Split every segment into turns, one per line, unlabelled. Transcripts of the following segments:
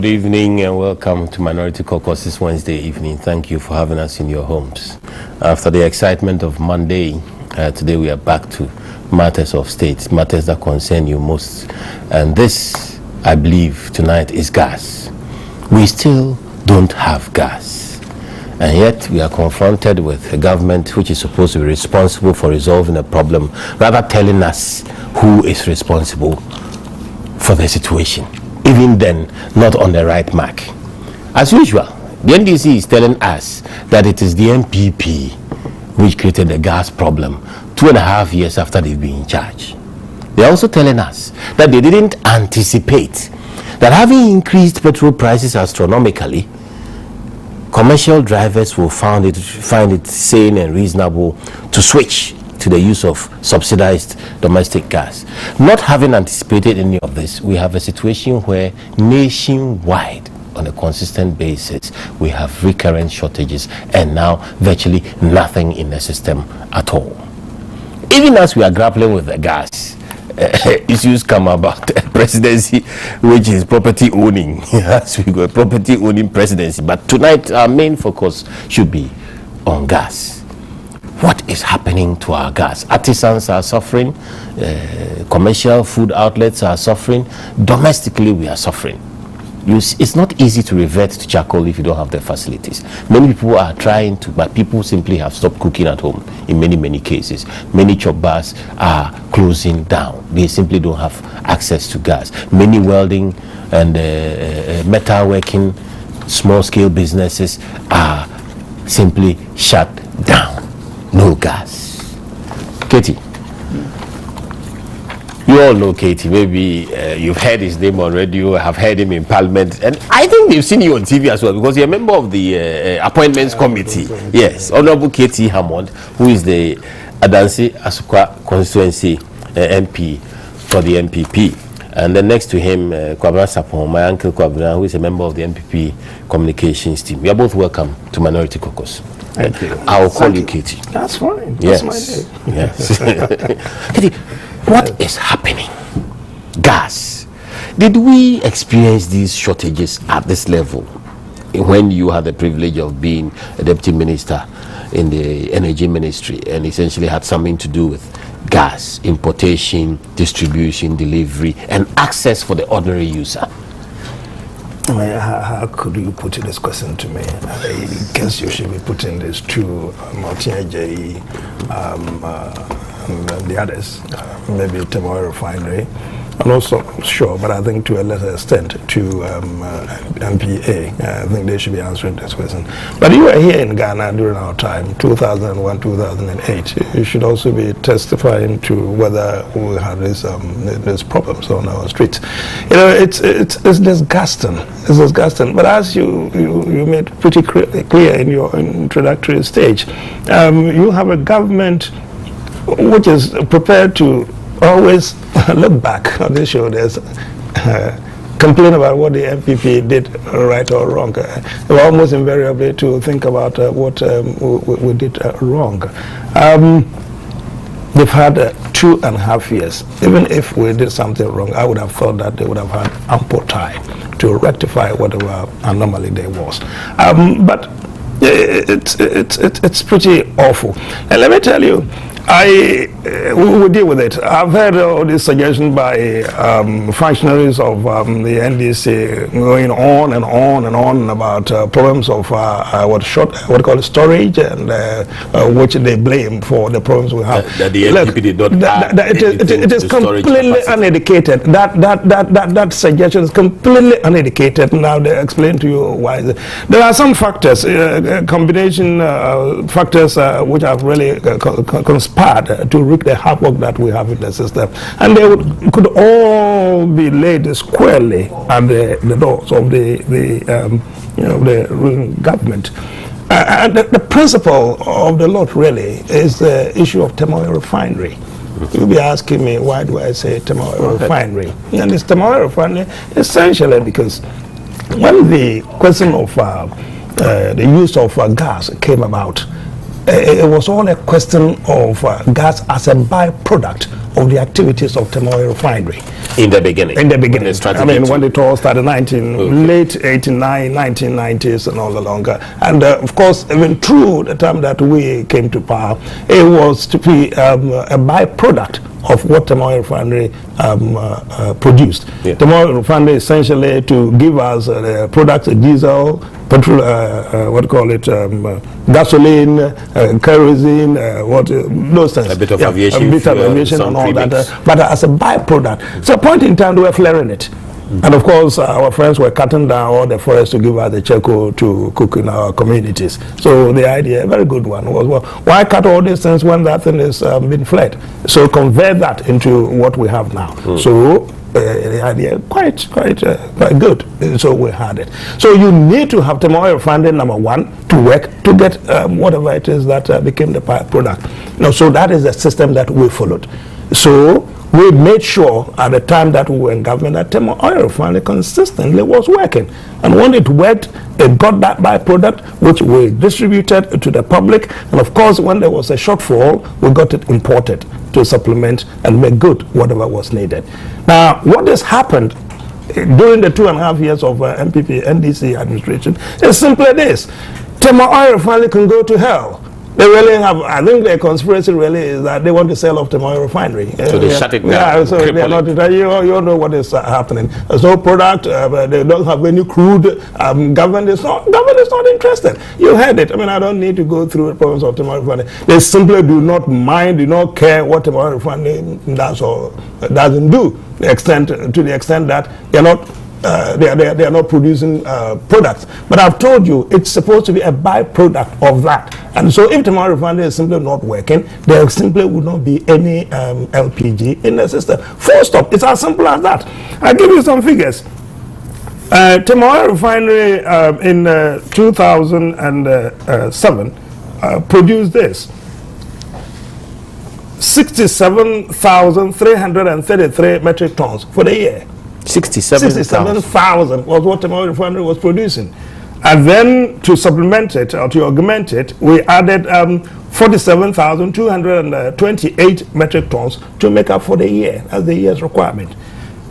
Good evening and welcome to Minority Caucus this Wednesday evening. Thank you for having us in your homes. After the excitement of Monday, today we are back to matters of state, matters that concern you most. And this, I believe, tonight is gas. We still don't have gas. And yet we are confronted with a government which is supposed to be responsible for resolving a problem, rather telling us who is responsible for the situation. Even then, not on the right mark. As usual, the NDC is telling us that it is the MPP which created the gas problem 2.5 years after they've been in charge. They are also telling us that they didn't anticipate that having increased petrol prices astronomically, commercial drivers will find it sane and reasonable to switch to the use of subsidized domestic gas. Not having anticipated any of this, we have a situation where nationwide, on a consistent basis, we have recurrent shortages and now virtually nothing in the system at all. Even as we are grappling with the gas, issues come about. Presidency, which is property owning. Yes, we got property owning presidency. But tonight, our main focus should be on gas. What is happening to our gas? Artisans are suffering, commercial food outlets are suffering, domestically we are suffering. It's not easy to revert to charcoal if you don't have the facilities. Many people are trying to, but people simply have stopped cooking at home in many cases. Many chop bars are closing down. They simply don't have access to gas. Many welding and metalworking small-scale businesses are simply shut down. No gas. Katie, you all know Katie. Maybe you've heard his name on radio, have heard him in Parliament, and I think they've seen you on TV as well because you're a member of the Appointments Committee. Yes, Honorable Katie Hammond, who is the Adansi Asukwa constituency MP for the MPP. And then next to him, Kwabena Sapon, my uncle Kwabena, who is a member of the MPP communications team. You are both welcome to Minority Caucus.
Thank you.
I'll call you Katie.
That's fine.
Yes.
That's my name.
Yes. Katie, what is happening? Gas. Did we experience these shortages at this level when you had the privilege of being a deputy minister in the energy ministry and essentially had something to do with gas, importation, distribution, delivery, and access for the ordinary user?
How could you put this question to me? I guess you should be putting this to Martin J. And the others, maybe Temoy Refinery. I'm not so sure, but I think to a lesser extent to MPA. I think they should be answering this question. But you were here in Ghana during our time, 2001, 2008. You should also be testifying to whether we had these problems on our streets. You know, it's disgusting. It's disgusting. But as you made pretty clear in your introductory stage, you have a government which is prepared to always look back on this show. There's complain about what the MPP did right or wrong. Almost invariably to think about what we did wrong. They've had 2.5 years. Even if we did something wrong, I would have thought that they would have had ample time to rectify whatever anomaly there was. But it's pretty awful. And let me tell you, we will deal with it. I've heard all these suggestions by functionaries of the NDC going on and on and on about problems of what call it storage, and which they blame for the problems we have.
That the NPP did not.
It is completely uneducated. That suggestion is completely uneducated. Now they explain to you why. There are some factors, combination factors, which have really conspired to wreak the havoc that we have in the system, and they could all be laid squarely at the doors of the ruling government. And the principle of the lot really is the issue of Temoy Refinery. You'll be asking me, why do I say Temoy Refinery? And it's Temoy Refinery essentially because when the question of the use of gas came about, it was all a question of gas as a byproduct of the activities of Temoy Refinery.
In the beginning?
In the beginning. I mean, when it all started, late 89, 1990s and all along. And of course, even through the time that we came to power, it was to be a byproduct of what Temoy Refinery produced. Yeah. Temoy Refinery essentially to give us products, diesel, petrol, gasoline, kerosene, those things.
A bit of aviation,
and all that. But as a byproduct, so a point in time they were flaring it. And of course, our friends were cutting down all the forests to give us the charcoal to cook in our communities. So the idea, a very good one, was, well, why cut all these things when that thing is been flared? So convert that into what we have now. So the idea quite good. So we had it. So you need to have Temoy Refinery number one to work to get whatever it is that became the product. So that is the system that we followed. So we made sure at the time that we were in government that Temoy Refinery consistently was working. And when it worked, it got that byproduct, which we distributed to the public. And of course, when there was a shortfall, we got it imported to supplement and make good whatever was needed. Now, what has happened during the 2.5 years of MPP, NDC administration is simply this. Temoy Refinery can go to hell. They really have, I think the conspiracy really is that they want to sell off Temoy Refinery.
So they shut it down.
Yeah, so they are not, you know what is happening. There's no product, they don't have any crude, government is not interested. You heard it. I mean, I don't need to go through the problems of Temoy Refinery. They simply do not mind, do not care what Temoy Refinery does or doesn't do, to the extent that they're not they are not producing products. But I've told you it's supposed to be a byproduct of that. And so if Temoy Refinery is simply not working, there simply would not be any LPG in the system. Full stop. It's as simple as that. I'll give you some figures. Temoy Refinery in 2007 produced this. 67,333 metric tons for the year. 67,000 was what Temoy Refinery was producing. And then to supplement it or to augment it, we added 47,228 metric tons to make up for the year, as the year's requirement.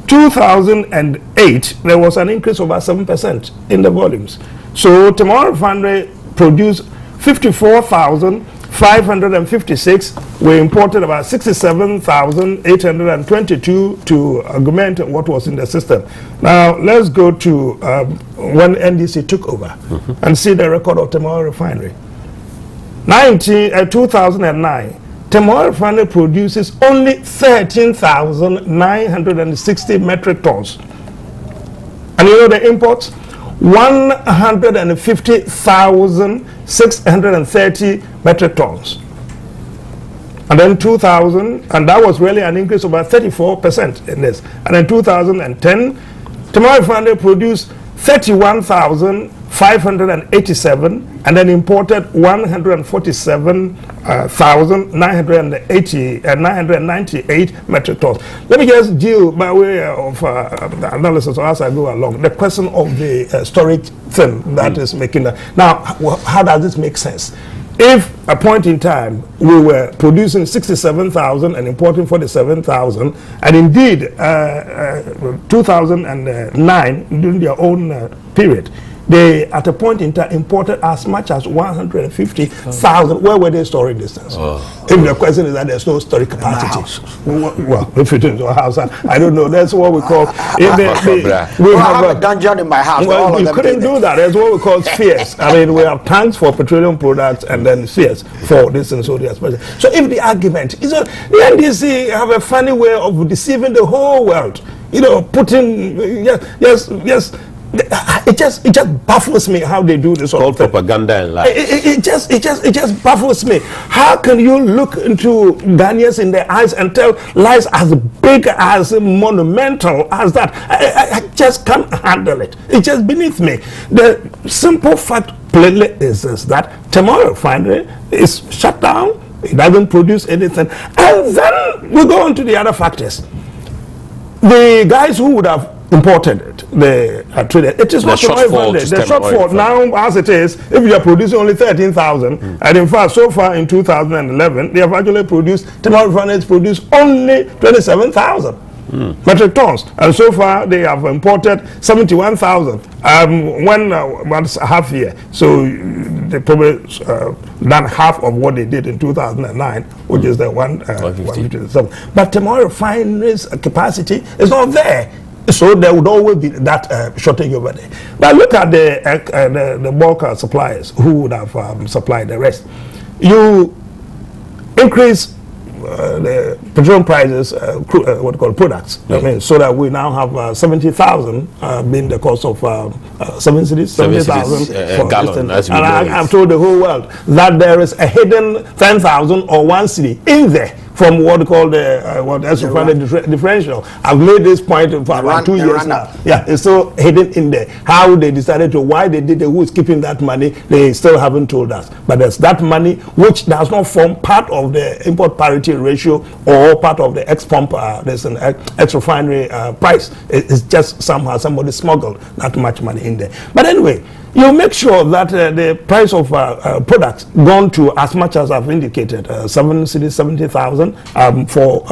2008, there was an increase of about 7% in the volumes. So Temoy Refinery produced 54,556. We imported about 67,822 to augment what was in the system. Now let's go to when NDC took over and see the record of Temoy Refinery. 2009, Temoy Refinery produces only 13,960 metric tons. And you know the imports? 150,630 metric tons. And then 2000, and that was really an increase of about 34% in this. And in 2010, Temoy Refinery produced 31,587 and then imported 147,998 metric tons. Let me just deal by way of analysis as I go along. The question of the storage thing that is making that. Now, how does this make sense? If a point in time we were producing 67,000 and importing 47,000, and indeed 2009 during their own period, they at a point in time imported as much as 150,000. Where were they storing this things? If the question is that there's no storage capacity, well, if it is a house, I don't know. That's what we call. We have
a dungeon in my house.
Well, you couldn't do that. That's what we call spheres. I mean, we have tanks for petroleum products and then spheres for this and so that. So if the argument is that the NDC have a funny way of deceiving the whole world, you know, putting yes. It just baffles me how they do this.
Called propaganda and lies.
It just baffles me. How can you look into Ghanaians in their eyes and tell lies as big, as monumental as that? I just can't handle it. It's just beneath me. The simple fact plainly is that Temoy Refinery is shut down. It doesn't produce anything. And then we go on to the other factors. The guys who would have imported it, they are traded. It is not
shortfall.
The shortfall now, as it is, if you are producing only 13,000, and in fact, so far in 2011, they have actually produced, Tamale refineries produced only 27,000 metric tons, and so far they have imported 71,000. Once half year, so they probably done half of what they did in 2009, which is the 157. But Tamale refineries capacity is not there. So there would always be that shortage over there. But look at the bulk suppliers who would have supplied the rest. You increase the petroleum prices, what we call products. I mean, so that we now have 70,000 being the cost of 7 cities, 70,000 for gallon. And I've told the whole world that there is a hidden 10,000 or 1 city in there from what we call the differential. I've made this point for about 2 years now. Yeah, it's still hidden in there. How they decided to, why they did it, who is keeping that money, they still haven't told us. But there's that money which does not form part of the import parity ratio or part of the ex-pump, there's an ex-refinery price. It's just somehow somebody smuggled that much money in there. But anyway, you make sure that the price of products gone to as much as I've indicated, 7 cities, 70,000 for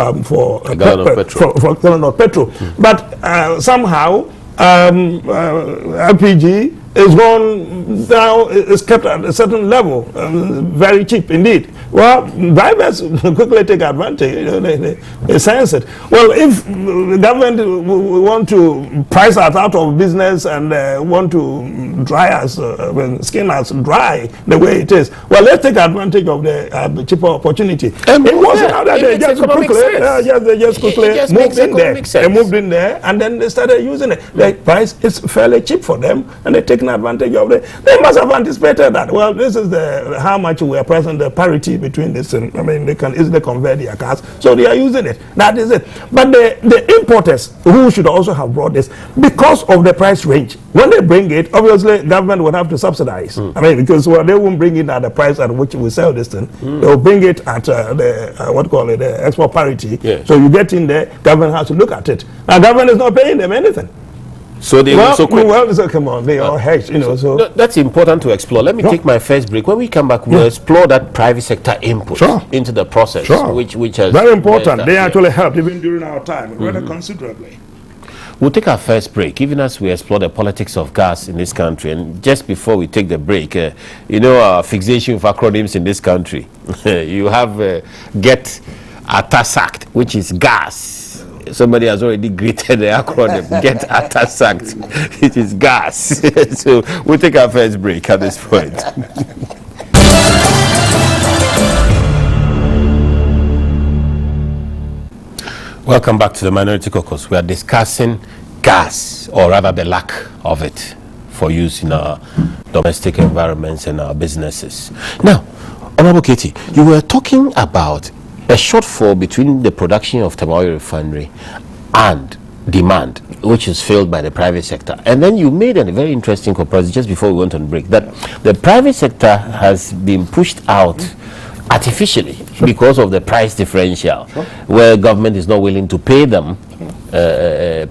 a gallon of petrol. But somehow LPG is gone down, is kept at a certain level, very cheap indeed. Well, drivers quickly take advantage, they sense it. Well, if the government want to price us out of business and want to dry us, skin us dry the way it is, well, let's take advantage of the cheaper opportunity. It wasn't how that they just quickly moved in there. They moved in there and then they started using it. The price is fairly cheap for them and they're taking advantage of it. They must have anticipated that. Well, this is how much we are pricing, the parity between this, and I mean, they can easily convert their cars, so they are using it. That is it. But the importers who should also have brought this, because of the price range, when they bring it, obviously government would have to subsidize. I mean, because they won't bring it at the price at which we sell this thing. They'll bring it at the export parity. Yeah. So you get in there, government has to look at it. Now government is not paying them anything.
So they
so come on, they are hedged, you know. So
that's important to explore. Let me take my first break. When we come back, we'll explore that private sector input into the process, which has
very important. They actually helped even during our time, rather considerably.
We'll take our first break, even as we explore the politics of gas in this country. And just before we take the break, you know, our fixation with acronyms in this country. You have Get Atta-sacked, which is gas. Somebody has already greeted the acronym Get Atta-sacked. It is gas. So we'll take our first break at this point. Welcome back to the Minority Caucus. We are discussing gas, or rather the lack of it, for use in our domestic environments and our businesses. Now, Honorable Katie, you were talking about a shortfall between the production of Tamale refinery and demand, which is filled by the private sector. And then you made a very interesting comparison just before we went on break, that the private sector has been pushed out artificially because of the price differential, where government is not willing to pay them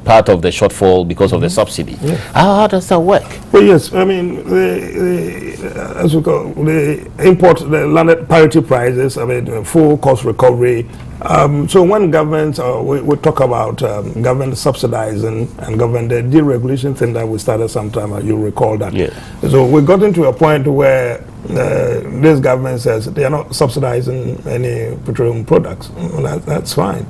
part of the shortfall because of the subsidy. How does that work?
Well, yes, I mean, as we call the import, the landed parity prices, I mean, full cost recovery. So when government, we talk about government subsidizing and government the deregulation thing that we started sometime, you recall that. Yeah. So we got into a point where this government says they are not subsidizing any petroleum products. Well, that's fine.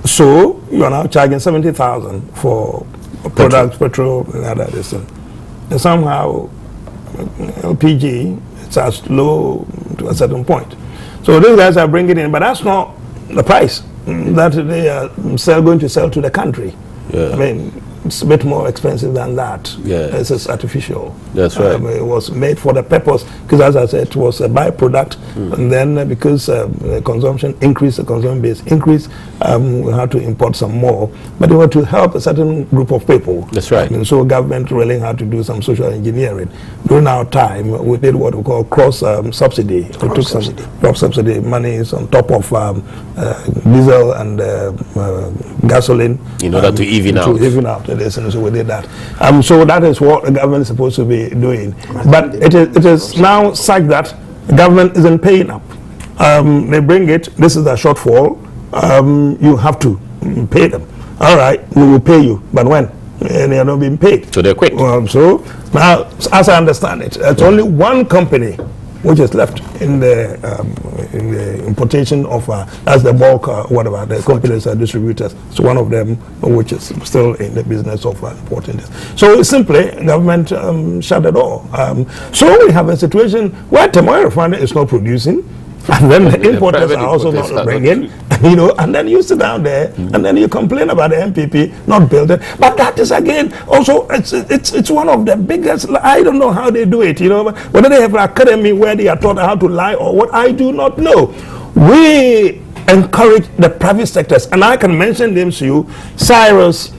So you are now charging 70,000 for products, petrol, and other this. And somehow LPG, it's as low to a certain point. So these guys are bringing it in, but that's not the price that they are going to sell to the country. Yeah. I mean, it's a bit more expensive than that.
Yeah.
This is artificial.
That's right.
It was made for the purpose, because as I said, it was a byproduct, and then because the consumption increased, the consumption base increased, we had to import some more. But it was to help a certain group of people.
That's right.
And so government really had to do some social engineering. During our time, we did what we call cross subsidy. We took some cross subsidy monies on top of diesel and gasoline,
in order to even out.
To even out this, and so we did that. So that is what the government is supposed to be doing. But it is now such that the government isn't paying up. They bring it. This is a shortfall. You have to pay them. All right, we will pay you, but when? And they are not being paid.
So they're quick.
So now, as I understand it, it's only one company which is left in the importation of, as the bulk, whatever, the companies are distributors. So one of them which is still in the business of importing this. So simply, government shut the door. So we have a situation where Temoy Refinery is not producing, and then the importers are also not bringing, you know, and then you sit down there and then you complain about the MPP not building. But that is again also it's one of the biggest. I don't know how they do it, you know, whether they have an academy where they are taught how to lie or what, I do not know. We encourage the private sectors, and I can mention names to you: Cyrus,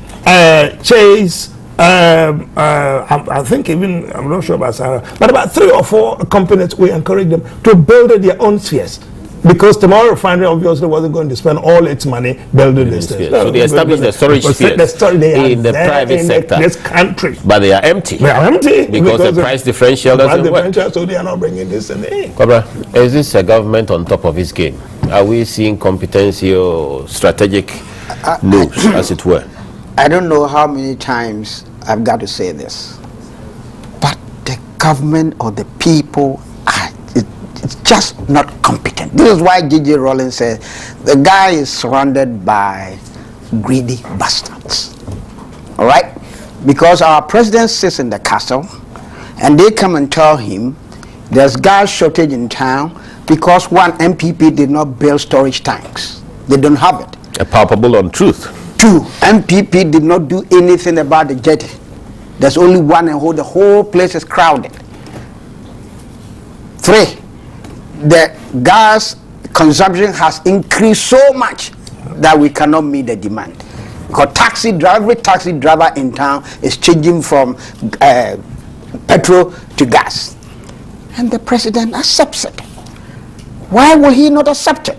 Chase. I think even, I'm not sure about Sarah, but about 3 or 4 companies, we encourage them to build their own spheres. Because Temoy Refinery obviously wasn't going to spend all its money building this sphere.
So they established the storage spheres in the private sector.
This country.
But they are empty.
They are empty.
Because the price differential doesn't work.
So they are not bringing this in.
Cobra, is this a government on top of its game? Are we seeing competency or strategic moves, as it were?
I don't know how many times I've got to say this, but the government or the people are it's just not competent. This is why J.J. Rollins said the guy is surrounded by greedy bastards. All right? Because our president sits in the castle and they come and tell him there's gas shortage in town because one, MPP did not build storage tanks. They don't have it.
A palpable untruth.
2, MPP did not do anything about the jetty. There's only one, and the whole place is crowded. 3, the gas consumption has increased so much that we cannot meet the demand. Because every taxi driver in town is changing from petrol to gas. And the president accepts it. Why will he not accept it?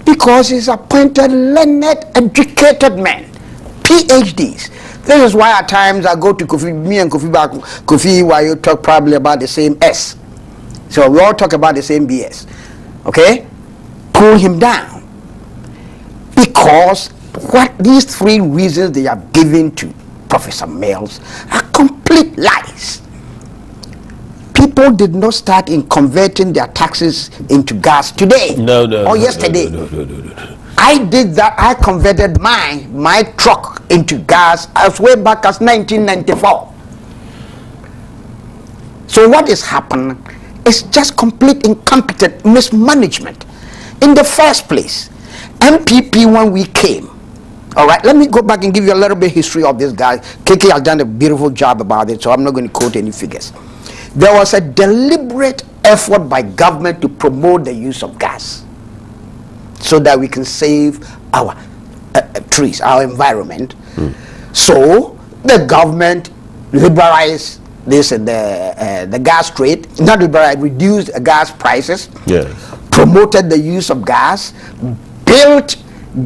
Because he's appointed learned, educated men, PhDs. This is why at times I go to Kofi, me and Kofi, why you talk probably about the same S. So we all talk about the same BS. Okay? Pull him down. Because what these 3 reasons they have given to Professor Mills are complete lies. People did not start in converting their taxes into gas today or yesterday. No. I did that. I converted my truck into gas as way back as 1994. So what is happening is just complete incompetent mismanagement. In the first place, MPP, when we came, all right, let me go back and give you a little bit history of this guy. KK has done a beautiful job about it, so I'm not going to quote any figures. There was a deliberate effort by government to promote the use of gas so that we can save our trees, our environment. So the government liberalized this and the gas trade, not liberalized, reduced gas prices, promoted the use of gas, built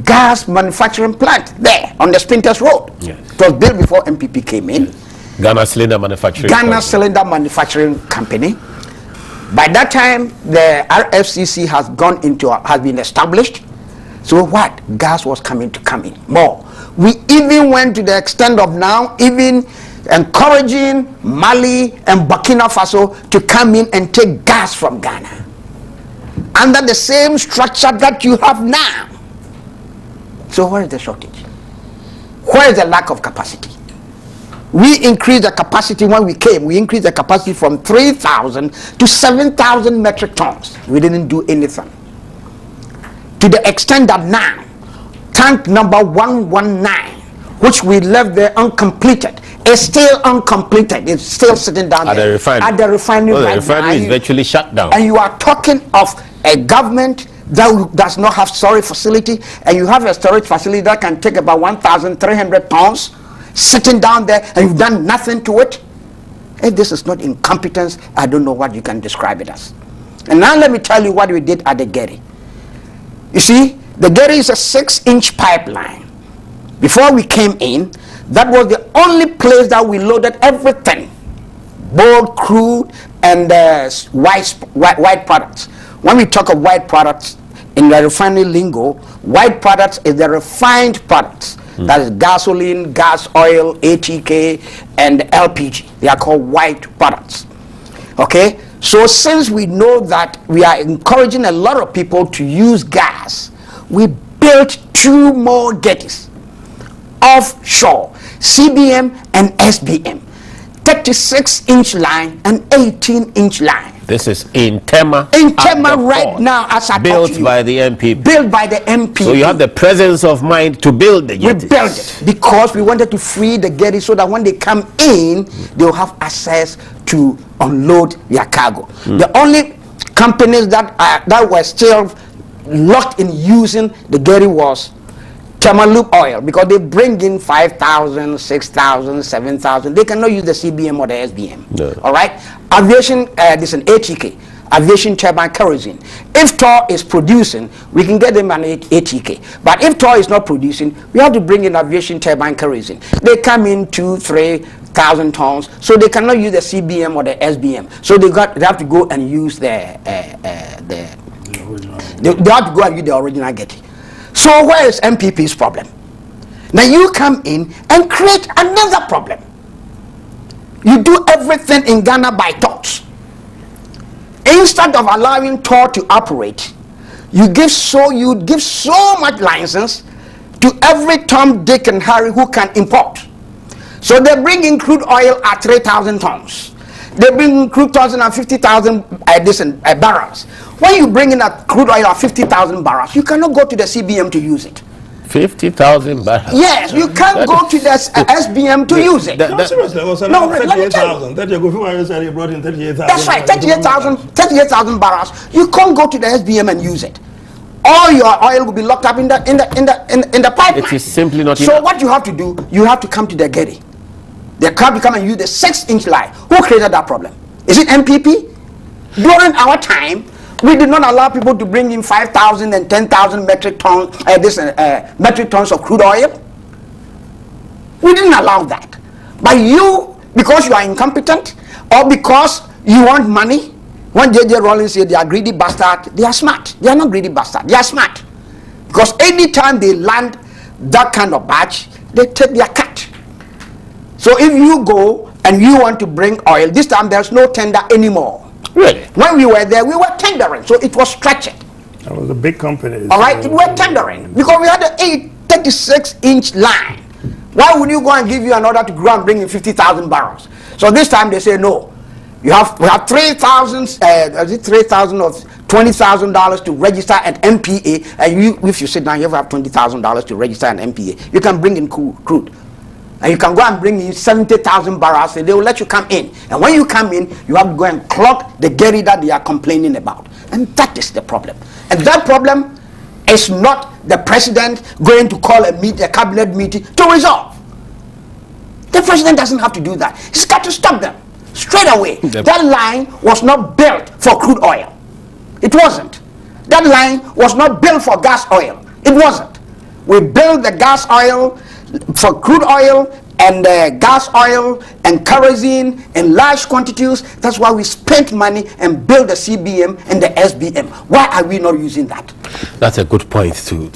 gas manufacturing plant there on the Sprinters Road. It was built before MPP came in.
Ghana Cylinder Manufacturing Company. By that time, the RFCC has been established. So what? Gas was come in more. We even went to the extent of now even encouraging Mali and Burkina Faso to come in and take gas from Ghana under the same structure that you have now. So where is the shortage? Where is the lack of capacity? We increased the capacity when we came. We increased the capacity from 3,000 to 7,000 metric tons. We didn't do anything. To the extent that now, tank number 119
which we left there uncompleted, is still uncompleted. It's still sitting down
at
there.
The refinery.
At the refinery.
Well,
right
the refinery
now.
is virtually shut down.
And you are talking of a government that does not have storage facility, and you have a storage facility that can take about 1,300 pounds sitting down there, and you've done nothing to it. If this is not incompetence, I don't know what you can describe it as. And now let me tell you what we did at the Getty. You see, the Getty is a 6-inch pipeline. Before we came in, that was the only place that we loaded everything, both crude and white products. When we talk of white products in the refinery lingo, white products is the refined products. That is gasoline, gas oil, ATK, and LPG. They are called white products. Okay? So since we know that we are encouraging a lot of people to use gas, we built 2 more Gettys offshore, CBM and SBM, 36-inch line and 18-inch line.
This is in Tema.
In Tema right now, as I
built
talk to you.
by the MPP.
Built by the MPP.
So you have the presence of mind to build the Gettys.
We built it because we wanted to free the Getty so that when they come in, they'll have access to unload their cargo. The only companies that were still locked in using the Getty was Loop Oil, because they bring in 5,000, 6,000, 7,000. They cannot use the CBM or the SBM.
No.
All right. Aviation, this is an ATK, aviation turbine kerosene. If TOR is producing, we can get them an ATK. But if TOR is not producing, we have to bring in aviation turbine kerosene. They come in 2,000-3,000 tons, so they cannot use the CBM or the SBM. So they have to go and use they have to go and use the original Getty. So where is MPP's problem? Now you come in and create another problem. You do everything in Ghana by talks. Instead of allowing TOR to operate, you give so much license to every Tom, Dick, and Harry who can import. So they bring in crude oil at 3,000 tons. They bring in crude tons at 50,000 barrels. When you bring in a crude oil at 50,000 barrels, you cannot go to the CBM to use it.
50,000 barrels?
Yes, you can't go to the SBM to use it.
No, seriously, it was around 38,000. You brought in 38,000.
That's right, 38,000 barrels. You can't go to the SBM and use it. All your oil will be locked up in the pipeline.
It is simply not
So
enough.
what you have to do, you have to come to the Getty. They have to come and use the 6-inch line. Who created that problem? Is it MPP? During our time, we did not allow people to bring in 5,000 and 10,000 metric tons of crude oil. We didn't allow that. But you, because you are incompetent, or because you want money, when J.J. Rollins said they are greedy bastards, they are smart. They are not greedy bastards. They are smart. Because anytime they land that kind of batch, they take their cut. So if you go and you want to bring oil, this time there's no tender anymore.
Really?
When we were there, we were tendering, so it was structured.
That was a big company.
All right, we were tendering because we had a 36-inch line. Why would you go and give you an order to go and bring in 50,000 barrels? So this time they say no. We have 3,000, 3,000 or $20,000 to register at MPA, and if you sit down, you have $20,000 to register an MPA. You can bring in crude. And you can go and bring in 70,000 barrels, and they will let you come in. And when you come in, you have to go and clock the Getty that they are complaining about. And that is the problem. And that problem is not the president going to call a cabinet meeting to resolve. The president doesn't have to do that. He's got to stop them straight away. That line was not built for crude oil. It wasn't. That line was not built for gas oil. It wasn't. We built the gas oil for crude oil and gas oil and kerosene in large quantities. That's why we spent money and built the CBM and the SBM. Why are we not using that?
That's a good point to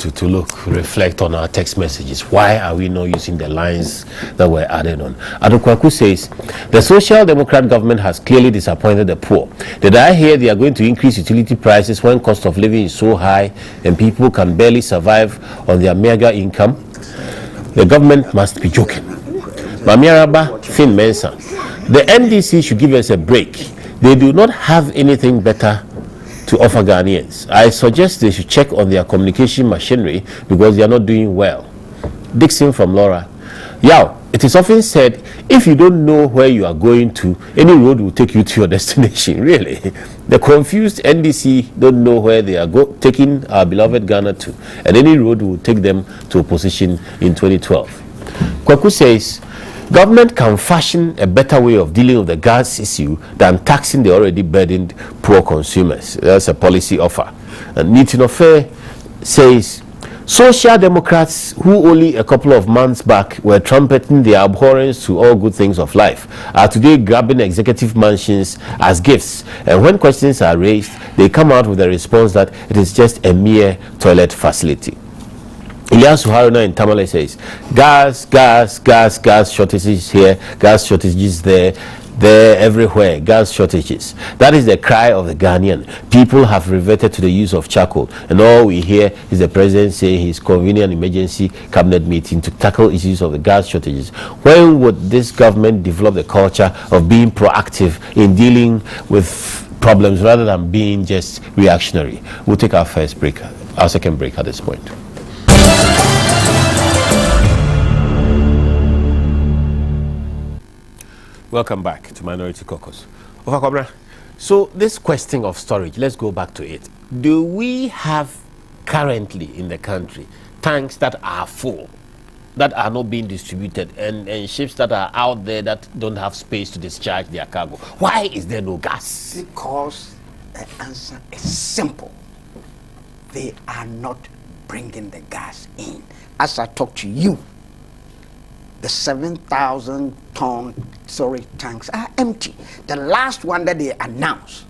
reflect on our text messages. Why are we not using the lines that were added on? Adokwaku says, the Social Democrat government has clearly disappointed the poor. Did I hear they are going to increase utility prices when cost of living is so high and people can barely survive on their meager income? The government must be joking. Mamiaraba Fin Mensa, the NDC should give us a break. They do not have anything better to offer Ghanaians. I suggest they should check on their communication machinery because they are not doing well. Dixon from Laura, Yeah, it is often said, if you don't know where you are going to, any road will take you to your destination. Really, the confused NDC don't know where they are taking our beloved Ghana to, and any road will take them to opposition in 2012. Kwaku says, government can fashion a better way of dealing with the gas issue than taxing the already burdened poor consumers. That's a policy offer. And Nitinofe says, Social Democrats who only a couple of months back were trumpeting their abhorrence to all good things of life are today grabbing executive mansions as gifts, and when questions are raised, they come out with a response that it is just a mere toilet facility. Ilyasu Haruna in Tamale says, gas shortages here, gas shortages there, everywhere, gas shortages. That is the cry of the Ghanaian. People have reverted to the use of charcoal, and all we hear is the president saying he's convening an emergency cabinet meeting to tackle issues of the gas shortages. When would this government develop the culture of being proactive in dealing with problems rather than being just reactionary? We'll take our second break at this point. Welcome back to Minority Caucus. So this question of storage, let's go back to it. Do we have currently in the country tanks that are full, that are not being distributed, and ships that are out there that don't have space to discharge their cargo? Why is there no gas?
Because the answer is simple. They are not bringing the gas in. As I talk to you, the 7,000 ton storage tanks are empty. The last one that they announced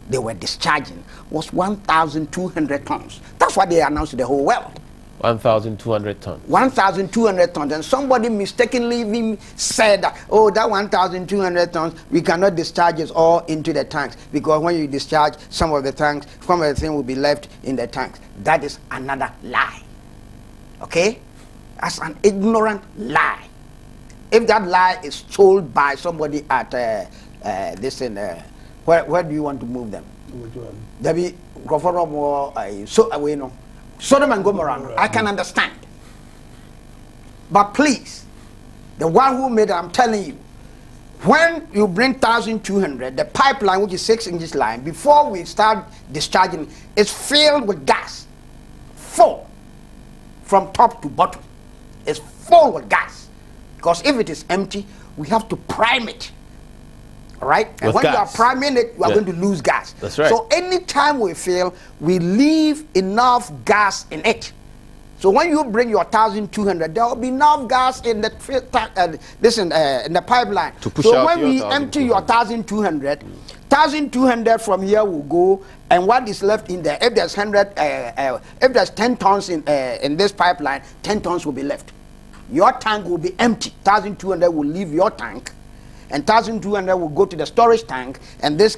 they were discharging was 1,200 tons. That's what they announced to the whole world.
1,200 tons.
1,200 tons. And somebody mistakenly even said that, oh, that 1,200 tons, we cannot discharge it all into the tanks, because when you discharge some of the tanks, some of the thing will be left in the tanks. That is another lie. Okay? That's an ignorant lie. If that lie is told by somebody at where do you want to move them? There be Sodom and Gomorrah. I can understand. But please, the one who made it, I'm telling you, when you bring 1,200, the pipeline, which is 6 inches line, before we start discharging, is filled with gas. Full. From top to bottom. It's full with gas. Because if it is empty, we have to prime it. All right? And when you are priming it, you are going to lose gas.
That's right.
So anytime we fill, we leave enough gas in it. So when you bring your 1,200, there will be enough gas in the in the pipeline.
To push
so
out
when we empty your 1,200, 1,200 from here will go, and what is left in there, if there's 10 tons in this pipeline, 10 tons will be left. Your tank will be empty. 1,200 will leave your tank, and 1,200 will go to the storage tank, and this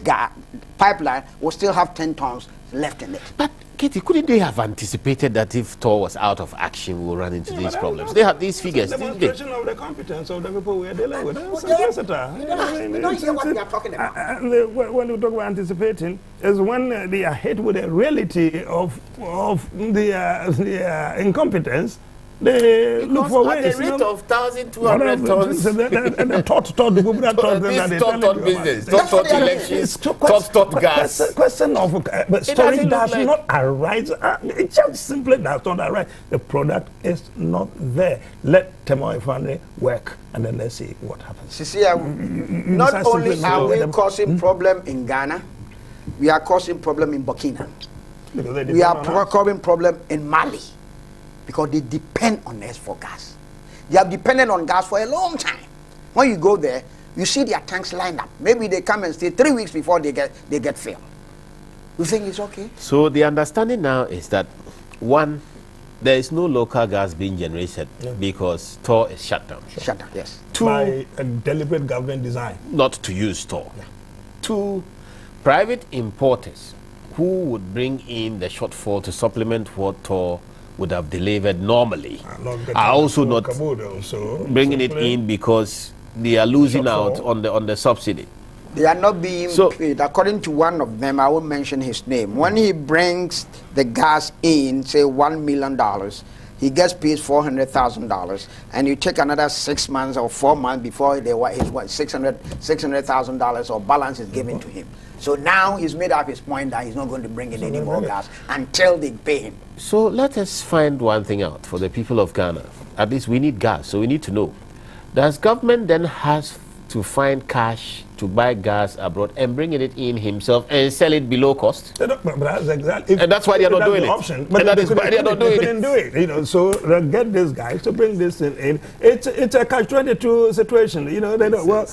pipeline will still have 10 tons left in it.
But Katie, couldn't they have anticipated that if Thor was out of action, we will run into these problems? They had these figures.
It's a demonstration of the competence of the people we are dealing with.
We don't hear what we are talking about.
When we talk about anticipating, is when they are hit with the reality of the incompetence. They look for ways.
At the rate of 1,200 tons.
And thought the people that thought
that thought business, thought elections, thought gas.
Question of storage does not arise. It just simply does not arise. The product is not there. Let Temo Ifeanyi work, and then let's see what happens.
Not only are we causing problem in Ghana, we are causing problem in Burkina. We are causing problem in Mali. Because they depend on us for gas. They have depended on gas for a long time. When you go there, you see their tanks lined up. Maybe they come and stay 3 weeks before they get filled. You think it's okay?
So the understanding now is that, one, there is no local gas being generated because Tor is shut down.
Shut down, yes.
Two, by a deliberate government design.
Not to use Tor. Yeah. Two, private importers who would bring in the shortfall to supplement what Tor would have delivered normally are also not bringing it in because they are losing out on the subsidy.
They are not being paid. According to one of them, I won't mention his name, when he brings the gas in, say $1 million, he gets paid $400,000, and you take another 6 months or 4 months before his $600,000 or balance is given to him. So now he's made up his point that he's not going to bring in any more gas until they pay him.
So let us find one thing out for the people of Ghana. At least we need gas, so we need to know. Does government then has to find cash to buy gas abroad and bring it in himself and sell it below cost?
But that's exactly.
And that's why they are not doing it.
Option, but
and that is why they are not doing it.
Couldn't do it. You know, so get these guys to bring this in. It's a catch-22 situation. You know, they don't. Well,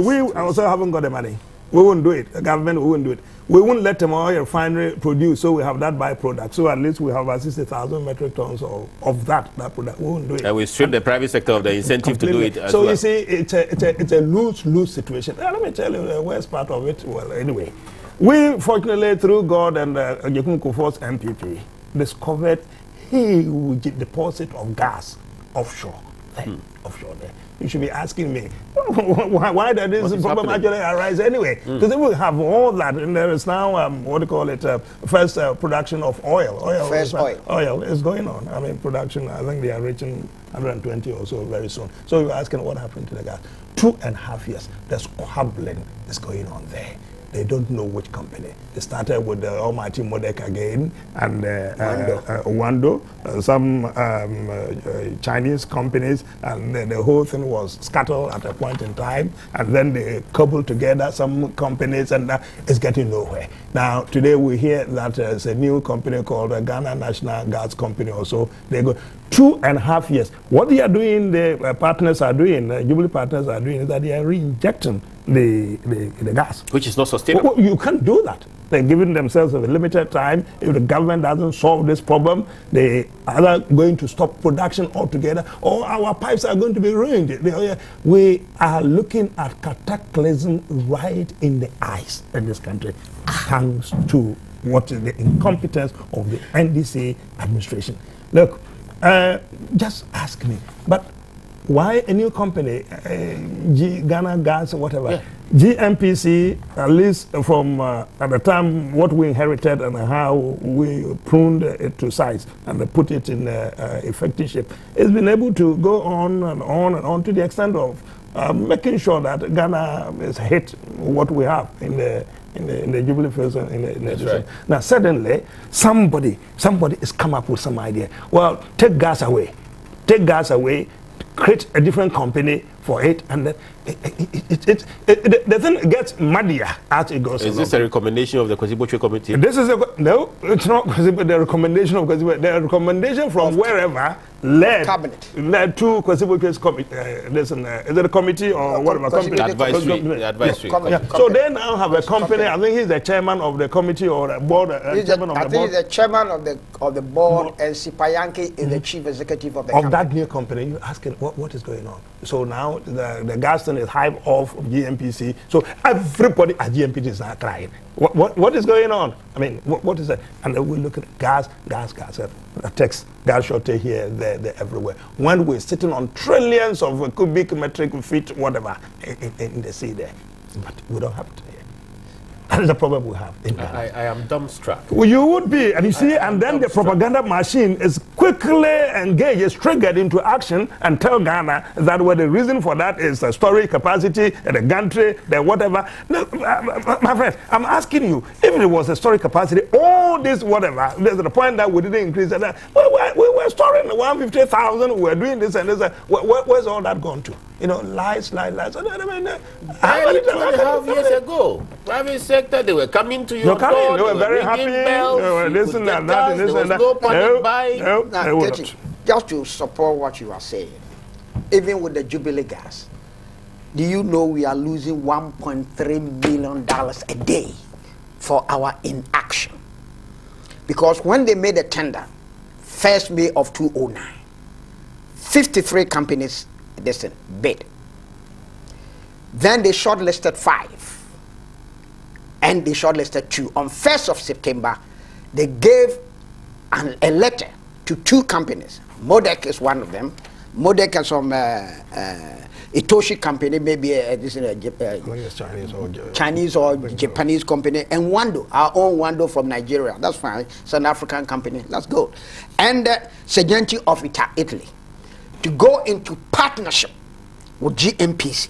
we also haven't got the money. We won't do it. The government won't do it. We won't let them oil refinery produce, so we have that byproduct. So at least we have about 60,000 metric tons of that product. We won't do it.
And we strip the private sector of the incentive completely. To do it as
so
well.
You see, it's a lose-lose situation. Let me tell you the worst part of it. Well, anyway, we fortunately, through God and Yekun Kufuor's MPP, discovered huge deposit of gas offshore. Offshore there. You should be asking me, why does this problem actually arise anyway? Because we have all that, and there is now, what do you call it, first production of oil. Oil is going on. I mean, production, I think they are reaching 120 or so very soon. So you're asking what happened to the gas. 2.5 years, the squabbling is going on there. They don't know which company. They started with the almighty Modek again, and Wando, some Chinese companies, and the whole thing was scattered at a point in time, and then they cobbled together some companies, and it's getting nowhere. Now, today we hear that there's a new company called the Ghana National Gas Company also. They go 2.5 years. What they are doing, the partners are doing, Jubilee partners are doing, is that they are re-injecting the gas.
Which is not sustainable.
Well, you can't do that. They're giving themselves a limited time. If the government doesn't solve this problem, they are either going to stop production altogether, or our pipes are going to be ruined. We are looking at cataclysm right in the eyes in this country, thanks to what is the incompetence of the NDC administration. Look, just ask me, but why a new company, Ghana Gas or whatever, yeah. GMPC, at least from at the time what we inherited and how we pruned it to size and put it in effective shape, it's been able to go on and on and on to the extent of making sure that Ghana is hit what we have in the Jubilee Fields and in the right. Now suddenly somebody has come up with some idea. Well, take gas away, create a different company for it, and then the thing gets muddier as it goes.
Is this a recommendation of the Kwasibotre Committee?
This is no, it's not the recommendation of Kwasibotre. The recommendation from wherever led to Kwasibotre's committee. Is it a committee or whatever?
Advisory.
Yeah. So they now have a company. I think he's the chairman of the committee or the board.
I think he's the chairman of the board, and Sipayanke is the chief executive of the company.
That new company. You're asking what is going on. So now the gas thing is hype off GMPC. So everybody at GMPC is now crying. What is going on? I mean, what is that? And then we look at gas. Text gas shortage here, there, everywhere. When we're sitting on trillions of cubic metric feet, whatever, in the sea there, but we don't have it. That is the problem we have.
I am dumbstruck.
Well, you would be, and you see, and then the propaganda machine is quickly engaged, is triggered into action, and tell Ghana that the reason for that is the storage capacity, the gantry, the whatever. No, my friend, I'm asking you, if it was a storage capacity, all this whatever, there's the point that we didn't increase that. We were storing 150,000, we were doing this and this. Where's all that gone to? You know, lies. I mean,
2.5 years ago, private sector, they were coming to your door,
they were very happy,
bells,
they were this and that, and this and that.
No panic buying.
Now, just to support what you are saying, even with the Jubilee gas, do you know we are losing $1.3 million a day for our inaction? Because when they made a tender, 1st May of 2009, 53 companies bid. Then they shortlisted 5, and they shortlisted 2. On 1st of September, they gave a letter to 2 companies. Modec is one of them, Modek and some Itoshi company, maybe this is a Chinese or Japanese company, and Wando, our own Wando from Nigeria. That's fine. It's an African company. That's good. And Segenti of Italy to go into partnership with GMPC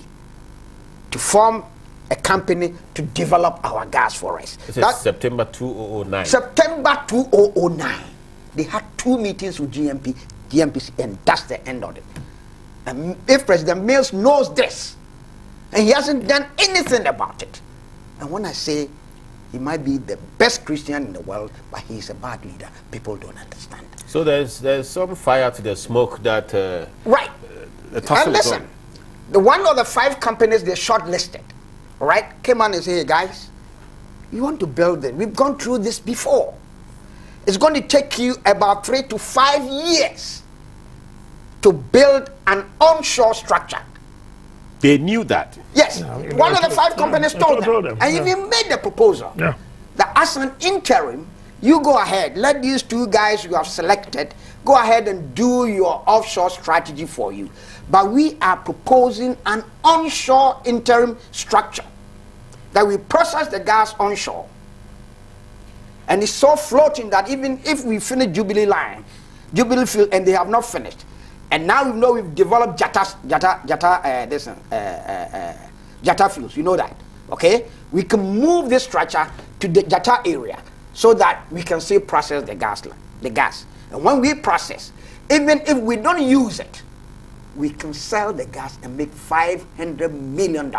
to form a company to develop our gas for us.
This is September 2009.
September 2009. They had 2 meetings with GMPC, and that's the end of it. And if President Mills knows this, and he hasn't done anything about it, and when I say he might be the best Christian in the world, but he's a bad leader, people don't understand.
So there's some fire to the smoke that...
right. And listen, the one of the 5 companies they shortlisted, right, came on and said, hey guys, you want to build it. We've gone through this before. It's going to take you about 3 to 5 years to build an onshore structure.
They knew that.
Yes. One of the 5 companies told them. And even made the proposal that as an interim, you go ahead, let these 2 guys you have selected go ahead and do your offshore strategy for you. But we are proposing an onshore interim structure that we process the gas onshore. And it's so floating that even if we finish Jubilee line, Jubilee field, and they have not finished, and now we know we've developed Jatta fields, you know that, okay? We can move this structure to the Jatta area so that we can still process the gas. And when we process, even if we don't use it, we can sell the gas and make $500 million.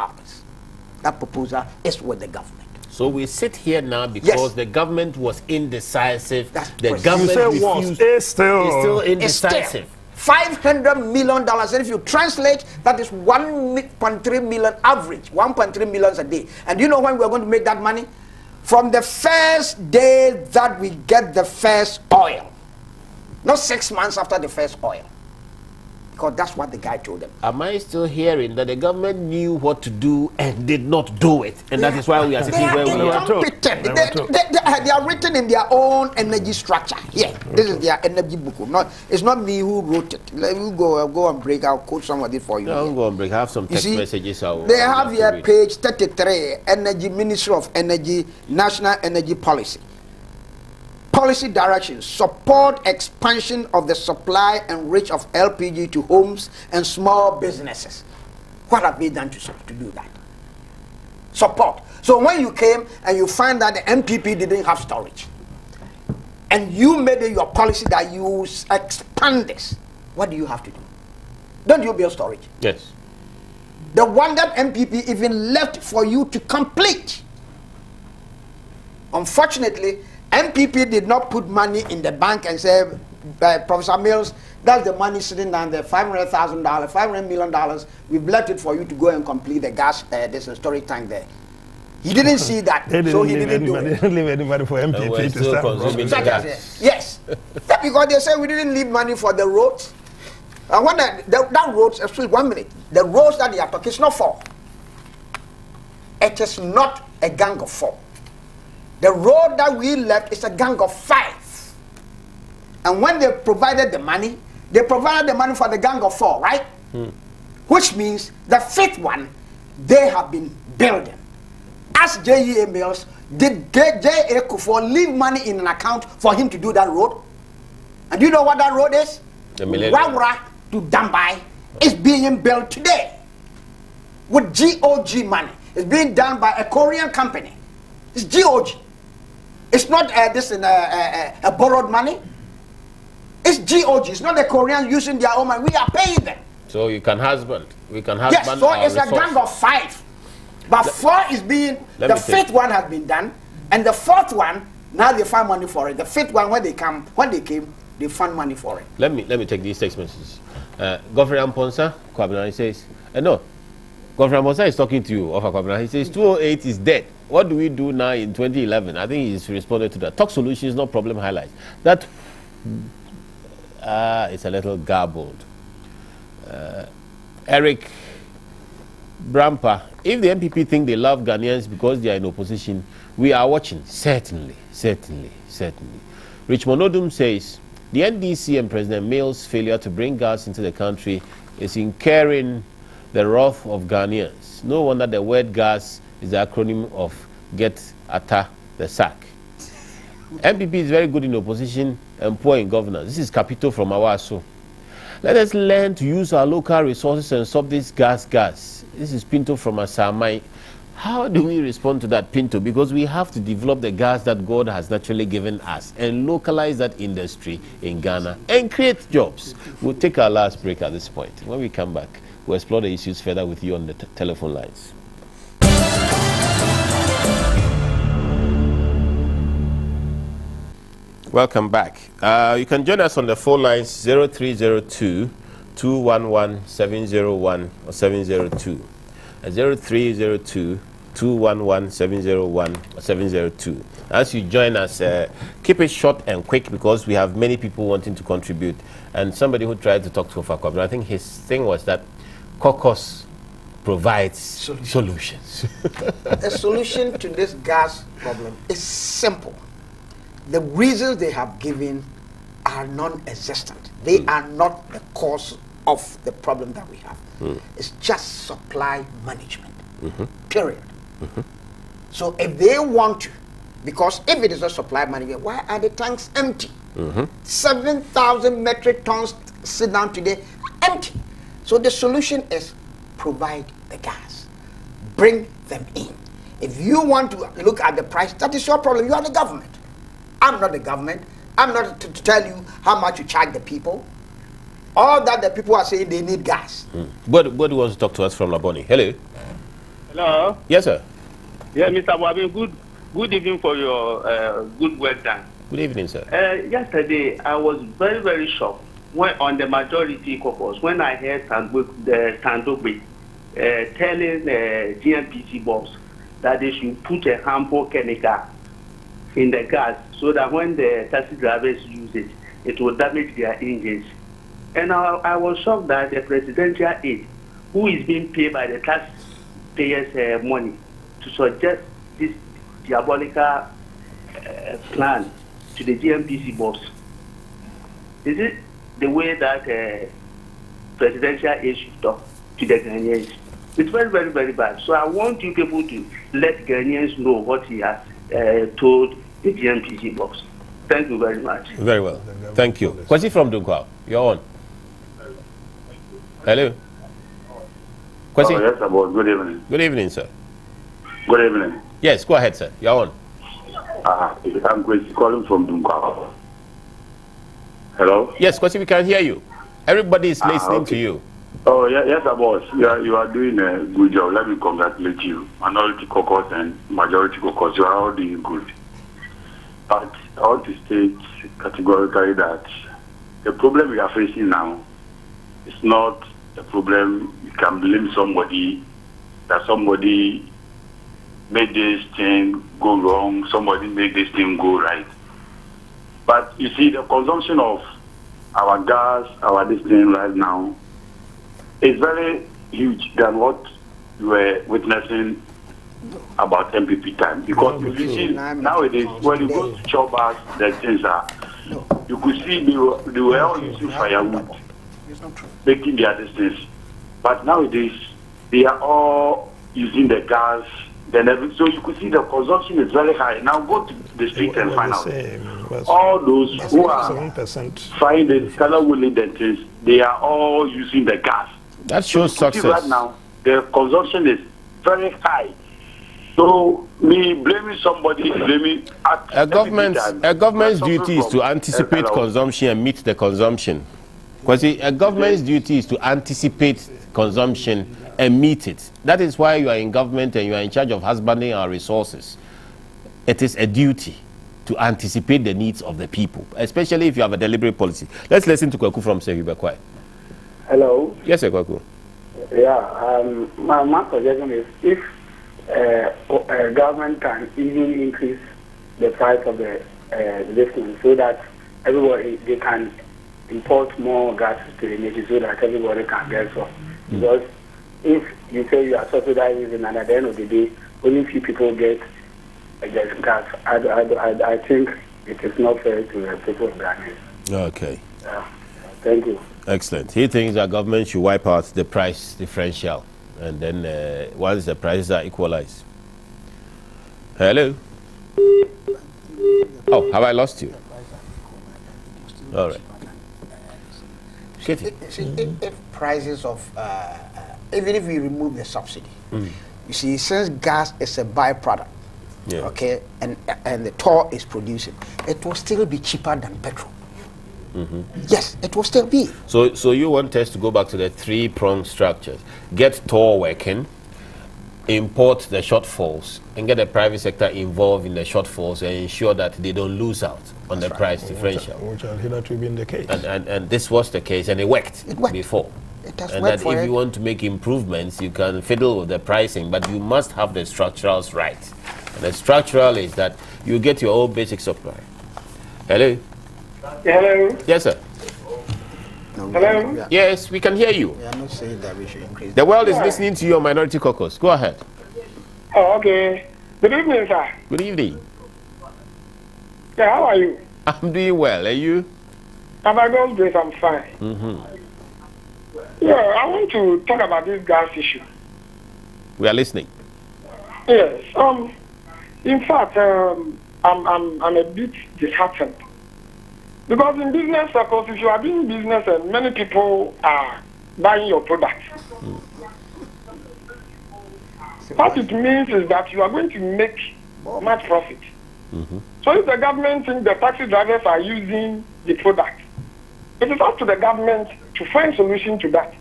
That proposal is with the government.
So we sit here now because the government was indecisive. The government refused.
It's still
indecisive.
$500 million, and if you translate, that is 1.3 million average, 1.3 million a day. And do you know when we're going to make that money? From the first day that we get the first oil. Not 6 months after the first oil. Because that's what the guy told them.
Am I still hearing that the government knew what to do and did not do it? And that is why we are sitting where we are.
They are written in their own energy structure. Yeah, this is their energy book. It's not me who wrote it. Let me go and break. I'll quote some of it for you.
No, go and break. I have some text messages.
They have here page 33, Energy Ministry of Energy, National Energy Policy. Policy directions: support expansion of the supply and reach of LPG to homes and small businesses. What have they done to do that? Support. So when you came and you find that the MPP didn't have storage, and you made it your policy that you expand this, what do you have to do? Don't you build storage?
Yes.
The one that MPP even left for you to complete. Unfortunately, MPP did not put money in the bank and say, Professor Mills, that's the money sitting down there, $500,000, $500 million. We've left it for you to go and complete the gas, there's a storage tank there. He didn't see that, so he didn't do it.
They didn't leave any money for MPP to start.
Yes, because they said we didn't leave money for the roads. And when that roads, actually 1 minute, the roads that they are talking, it's not 4. It is not a gang of 4. The road that we left is a gang of 5. And when they provided the money, they provided the money for the gang of 4, right? Which means the 5th one, they have been building. As J.E.A. Mills, did J.A. Kufuor leave money in an account for him to do that road? And do you know what that road is? Wawra to Dambai is being built today with GOG money. It's being done by a Korean company. It's GOG. It's not a borrowed money. It's GOG. It's not the Koreans using their own money. We are paying them.
So you can husband. We can husband.
Yes, so it's a gang of 5. But 4 is being, the 5th one has been done, and the 4th one, now they find money for it. The 5th one, when they came, they found money for it.
Let me take these text messages. Governor Amponsa, Kwabena, he says, no, Governor Amponsa is talking to you, Offa Kwabena. He says 208 is dead. What do we do now in 2011? I think he's responded to that. Talk solutions, no problem highlights. That it's a little garbled. Eric Brampa, if the MPP think they love Ghanaians because they are in opposition, we are watching. Certainly. Richmond Odum says, The NDC and President Mills' failure to bring gas into the country is incurring the wrath of Ghanaians. No wonder the word gas is the acronym of Get Atta the Sack. MPP is very good in opposition and poor in governance. This is Capito from Awaso. Let us learn to use our local resources and stop this gas. This is Pinto from Asamai. How do we respond to that, Pinto? Because we have to develop the gas that God has naturally given us and localize that industry in Ghana and create jobs. We'll take our last break at this point. When we come back, we'll explore the issues further with you on the telephone lines. Welcome back. You can join us on the phone lines 0302 211 701 or 702. 0302 211 701 or 702. As you join us, keep it short and quick because we have many people wanting to contribute. And somebody who tried to talk to Ofakwa, but I think his thing was that CAUCUS provides solutions.
The solution to this gas problem is simple. The reasons they have given are non-existent. They are not the cause of the problem that we have. It's just supply management, period. So if they want to, because if it is a supply management, why are the tanks empty? 7,000 metric tons sit down today, empty. So the solution is provide the gas, bring them in. If you want to look at the price, that is your problem. You are the government. I'm not the government. I'm not to tell you how much you charge the people. All that the people are saying they need gas.
But wants to talk to us from Laboni. Hello.
Hello.
Yes, sir.
Yeah, Mr. Wabi, good evening for your good work done.
Good evening, sir.
Yesterday, I was very, very shocked when on the majority caucus when I heard Sandogbe telling GNPC boss that they should put a harmful chemical in the gas so that when the taxi drivers use it, it will damage their engines. And I was shocked that the presidential aide, who is being paid by the taxpayers' money, to suggest this diabolical plan to the GMPC boss. Is it the way that presidential aide should talk to the Ghanaians? It's very, very, very bad. So I want you people to let Ghanaians know what he has told the GMPC boss. Thank you very much.
Very well. Thank you. Kwasi from Dunkwa, you're on. Hello. Kwasi?
Yes, about good evening.
Good evening, sir.
Good evening.
Yes, go ahead, sir. You're on.
I'm Kwasi calling from Dunkwa. Hello?
Yes, Kwasi, we can hear you. Everybody is listening to you.
Oh, yes, boss. You are doing a good job. Let me congratulate you. Minority caucus and majority caucus, you are all doing good. But I want to state categorically that the problem we are facing now is not a problem you can blame somebody, that somebody made this thing go wrong, somebody made this thing go right. But you see, the consumption of our gas, our this thing right now, is very huge than what we were witnessing about MPP time. Because if you see nowadays, when you go to chop bars, the things are, you could see they were all using firewood, making their distance. But nowadays, they are all using the gas. So you could see the consumption is very high. Now go to the street and find out. All those who are frying the color-woolly dentists, they are all using the gas.
That shows success.
Right now, the consumption is very high. So me blaming somebody, blaming
a government's duty is to anticipate consumption and meet the consumption. Because a government's duty is to anticipate consumption and meet it. That is why you are in government and you are in charge of husbanding our resources. It is a duty to anticipate the needs of the people, especially if you have a deliberate policy. Let's listen to Kwaku from Sehibekwai.
Hello.
Yes, sir, Kwaku.
Yeah, my suggestion is if government can even increase the price of the listing so that everybody, they can import more gas to the nation so that everybody can get some. Because if you say you are subsidizing and at the end of the day, only few people get gas, I think it is not fair to the people of Ghana.
Okay.
Thank you.
Excellent. He thinks that government should wipe out the price differential, and then once the prices are equalized. Hello? Oh, have I lost you? All right.
If prices of, even if we remove the subsidy, you see, since gas is a byproduct, okay, and the toll is producing, it will still be cheaper than petrol. Yes, it will still be.
So you want us to go back to the three-pronged structures: get toll working, import the shortfalls, and get the private sector involved in the shortfalls and ensure that they don't lose out on the price differential.
Which had hitherto been the case.
And this was the case, and it worked before.
It has
and
worked
that if you want to make improvements, you can fiddle with the pricing, but you must have the structurals right. And the structural is that you get your own basic supply. Hello?
Hello?
Yes, sir.
No,
Hello?
Yes, we can hear you.
We are not saying that we should increase.
The world is listening to your Minority Caucus. Go ahead.
Oh, okay. Good evening, sir.
Good evening.
Yeah, how are you?
I'm doing well. Are you?
By God's grace, I'm fine. Yeah, I want to talk about this gas issue.
We are listening.
Yes. In fact, I'm a bit disheartened. Because in business circles, if you are doing business and many people are buying your products, what it means is that you are going to make much profit. So if the government thinks the taxi drivers are using the product, it is up to the government to find solution to that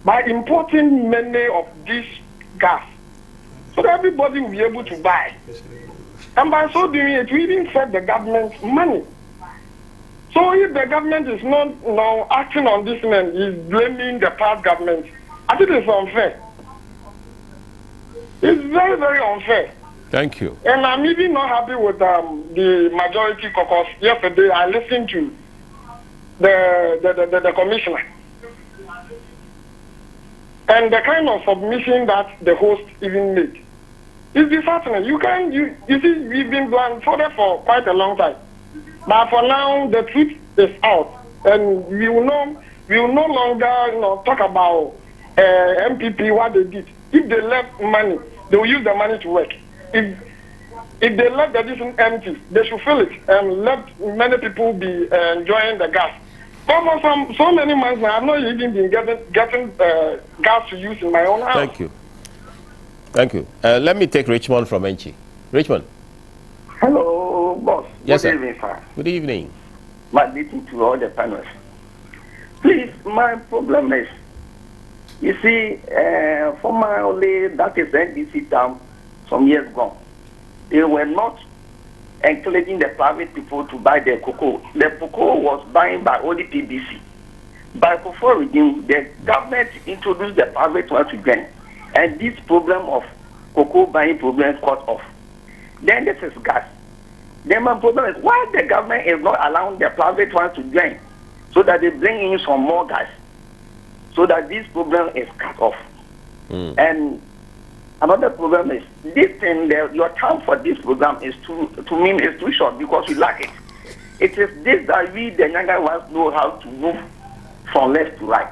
by importing many of this gas so that everybody will be able to buy. And by so doing it, we even save the government money. So if the government is not now acting on this man, is blaming the past government, I think it's unfair. It's very, very unfair.
Thank you.
And I'm even not happy with the majority caucus. Yesterday, I listened to the commissioner. And the kind of submission that the host even made. It's disheartening. You see, we've been blindfolded for quite a long time. But for now, the truth is out. And we will no longer talk about MPP, what they did. If they left money, they will use the money to work. If they left the distance empty, they should fill it and let many people be enjoying the gas. But for so many months now, I've not even been getting gas to use in my own house.
Thank you. Thank you. Let me take Richmond from Enchi. Richmond.
Hello, boss.
Yes,
Good
sir.
evening, sir.
Good evening.
My meeting to all the panels. Please, my problem is, you see, formerly, that is NDC town, some years ago, they were not encouraging the private people to buy their cocoa. The cocoa was buying by only PBC. By cocoa regime, the government introduced the private one again, and this problem of cocoa buying problem cut off. Then this is gas. Then my problem is why the government is not allowing the private one to join, so that they bring in some more gas, so that this problem is cut off. And another problem is this thing. Your time for this program is too short because we lack it. It is this that we, the younger ones, know how to move from left to right.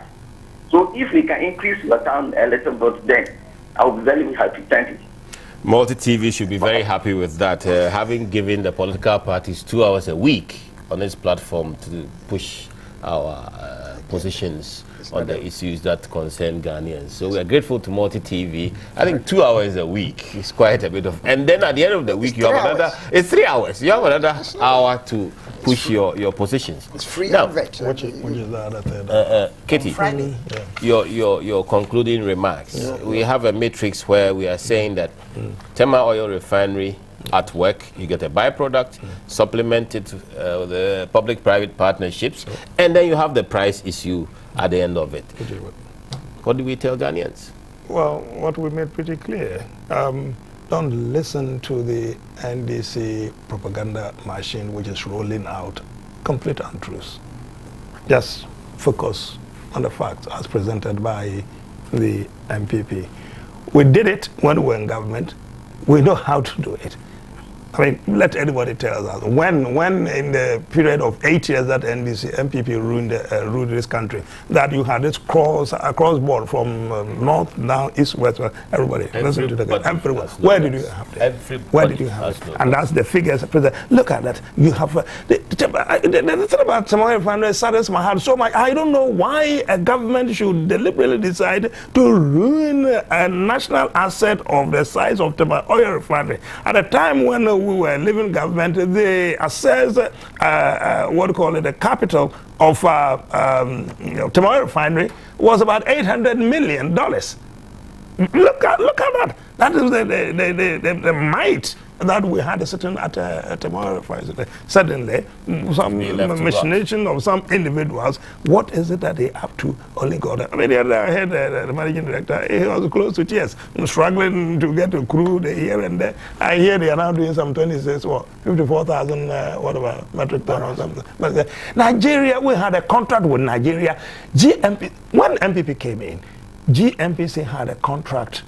So if we can increase your time a little bit, then I will be very happy. Thank you.
Multi TV should be very happy with that, having given the political parties 2 hours a week on this platform to push our positions on the issues that concern Ghanaians. So we are grateful to Multi TV. I think 2 hours a week is quite a bit of, and then at the end of the week you have another. It's 3 hours. You have another hour to push your positions.
It's free
now,
advert.
Which is the other thing?
Katie, your concluding remarks. We have a matrix where we are saying that Tema Oil Refinery at work, you get a byproduct, supplemented with the public-private partnerships, and then you have the price issue at the end of it. What do we tell Ghanaians?
Well, what we made pretty clear, don't listen to the NDC propaganda machine which is rolling out complete untruths. Just focus on the facts as presented by the MPP. We did it when we were in government. We know how to do it. I mean, let anybody tell us. When in the period of 8 years that MPP ruled this country, that you had this cross board from north, down, east, west, everybody. Listen to the guy. Everywhere. Where did you have that? Where did you have it? And that's the figures. Look at that. You have the thing about Tamale Refinery saddens my heart so much. I don't know why a government should deliberately decide to ruin a national asset of the size of Tamale Oil Refinery at a time when we were living government. They assessed the capital of Tamale Refinery was about $800 million. Look at that. That is the might that we had sitting at Tamale Refinery. Suddenly, some machination of some individuals. What is it that they up to? Only God. I mean, the other head, the managing director, he was close to tears, struggling to get a crew here and there. I hear they are now doing some 54,000 whatever metric ton or something. But Nigeria, we had a contract with Nigeria. When MPP came in, GMPC had a contract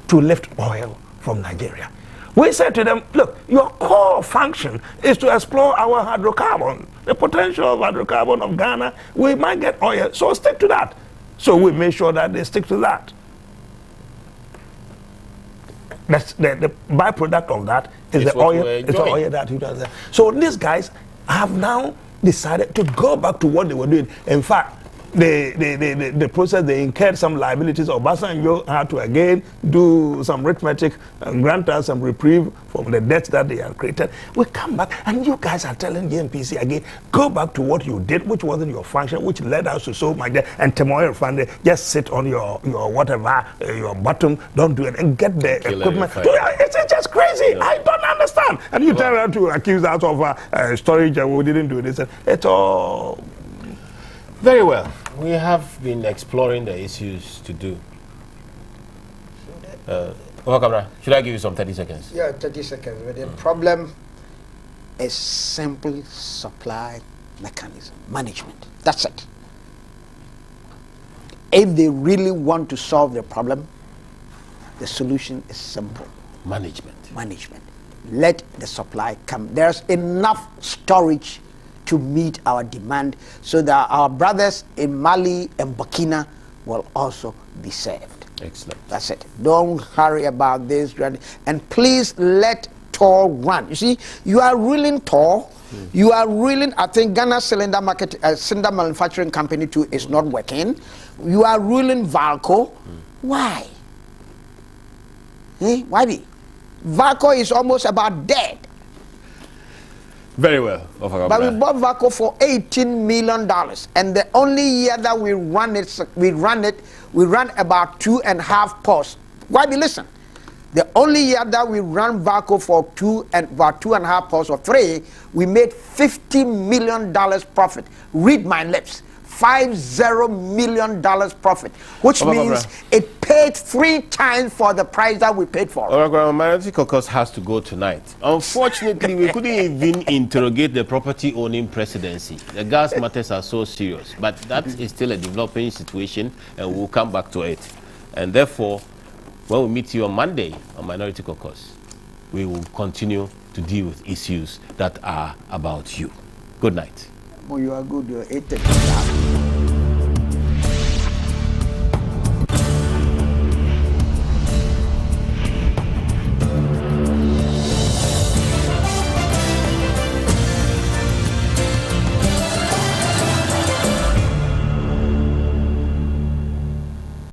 to lift oil from Nigeria. We said to them, look, your core function is to explore our hydrocarbon, the potential of hydrocarbon of Ghana. We might get oil, so stick to that. So we made sure that they stick to that. That's the byproduct of that is the oil. It's the oil that he does. So these guys have now decided to go back to what they were doing. In fact, the process, they incurred some liabilities. Obasanjo had to again do some arithmetic and grant us some reprieve from the debts that they had created. We come back and you guys are telling GMPC again, go back to what you did, which wasn't your function, which led us to so much debt, and Tamale Refinery, just sit on your whatever, your bottom, don't do it, and get the equipment. It's just crazy. Yeah. I don't understand. And you tell her to accuse us of storage, we didn't do this. It's all...
Very well. We have been exploring the issues to do. Should I give you some 30 seconds?
Yeah, 30 seconds. But the problem is simple supply mechanism, management. That's it. If they really want to solve the problem, the solution is simple.
Management.
Let the supply come. There's enough storage to meet our demand so that our brothers in Mali and Burkina will also be served.
Excellent.
That's it. Don't hurry about this. And please let TOR run. You see, you are ruling TOR. You are ruling, I think, Ghana Cylinder Manufacturing Company too is not working. You are ruling Valco. Why? Why? Valco is almost about dead.
Very well.
But we bought Valco for $18 million, and the only year that we ran about 2.5 posts. Why be listen? The only year that we ran Valco for about 2.5 posts or 3, we made $50 million profit. Read my lips. $50 million profit, which means it paid 3 times for the price that we paid for.
Minority Caucus has to go tonight. Unfortunately, we couldn't even interrogate the property owning presidency. The gas matters are so serious, but that is still a developing situation, and we'll come back to it. And therefore, when we meet you on Monday on Minority Caucus, we will continue to deal with issues that are about you. Good night.
Well, you are good. You're 8:30.